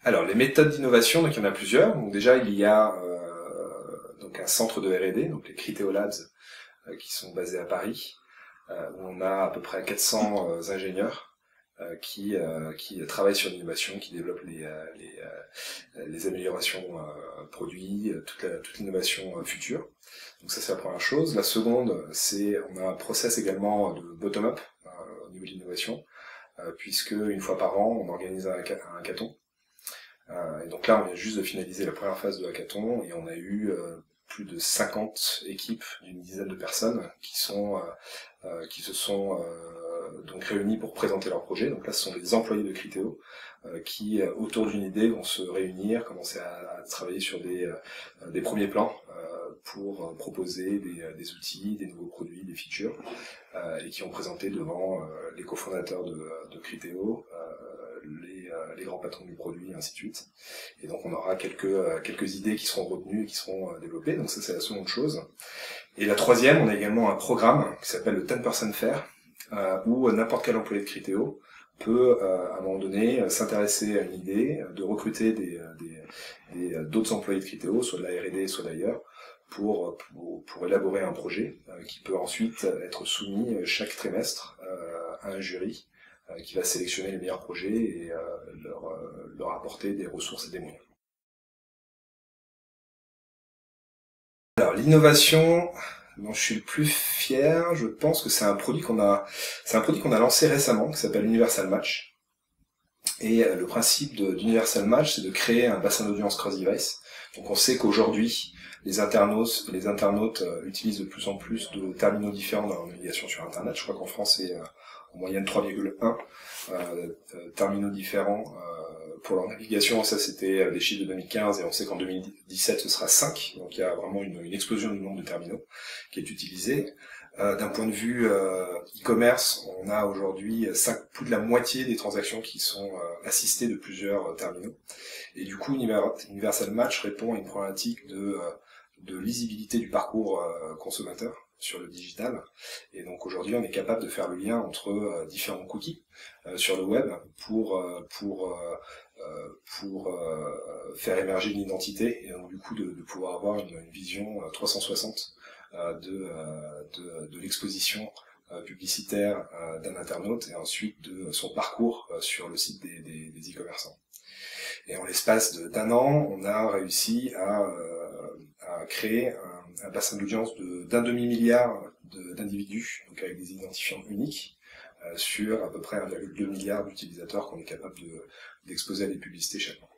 Alors, les méthodes d'innovation, donc il y en a plusieurs. Donc déjà, il y a donc un centre de R&D, donc les Criteo Labs, qui sont basés à Paris, où on a à peu près 400 ingénieurs qui travaillent sur l'innovation, qui développent les améliorations produits, toute l'innovation future. Donc ça, c'est la première chose. La seconde, c'est on a un process également de bottom-up au niveau de l'innovation, puisque une fois par an, on organise un hackathon. Et donc là, on vient juste de finaliser la première phase de hackathon, et on a eu plus de 50 équipes d'une dizaine de personnes qui se sont donc réunies pour présenter leur projet. Donc là, ce sont des employés de Criteo qui, autour d'une idée, vont se réunir, commencer à travailler sur des premiers plans pour proposer des outils, des nouveaux produits, des features, et qui ont présenté devant les cofondateurs de Criteo, les grands patrons du produit, et ainsi de suite. Et donc on aura quelques idées qui seront retenues et qui seront développées, donc ça c'est la seconde chose. Et la troisième, on a également un programme qui s'appelle le 10% Fair, où n'importe quel employé de Criteo peut à un moment donné s'intéresser à une idée, de recruter d'autres employés de Criteo, soit de la R&D, soit d'ailleurs, pour élaborer un projet qui peut ensuite être soumis chaque trimestre à un jury qui va sélectionner les meilleurs projets et leur apporter des ressources et des moyens. Alors l'innovation dont je suis le plus fier, je pense que c'est un produit qu'on a lancé récemment, qui s'appelle Universal Match. Et le principe d'Universal Match, c'est de créer un bassin d'audience cross-device. Donc on sait qu'aujourd'hui, les internautes utilisent de plus en plus de terminaux différents dans leur navigation sur Internet. Je crois qu'en France, c'est en moyenne 3,1 terminaux différents pour leur navigation. Ça, c'était des chiffres de 2015, et on sait qu'en 2017, ce sera 5. Donc il y a vraiment une explosion du nombre de terminaux qui est utilisé. D'un point de vue e-commerce, on a aujourd'hui plus de la moitié des transactions qui sont assistées de plusieurs terminaux. Et du coup, Universal Match répond à une problématique de lisibilité du parcours consommateur sur le digital. Et donc aujourd'hui, on est capable de faire le lien entre différents cookies sur le web pour faire émerger une identité, et donc du coup de pouvoir avoir une vision 360 de l'exposition publicitaire d'un internaute, et ensuite de son parcours sur le site des e-commerçants. Et en l'espace d'un an, on a réussi à créer un bassin d'audience d'un demi-milliard d'individus, donc avec des identifiants uniques, sur à peu près 1,2 milliard d'utilisateurs qu'on est capable d'exposer à des publicités chaque mois.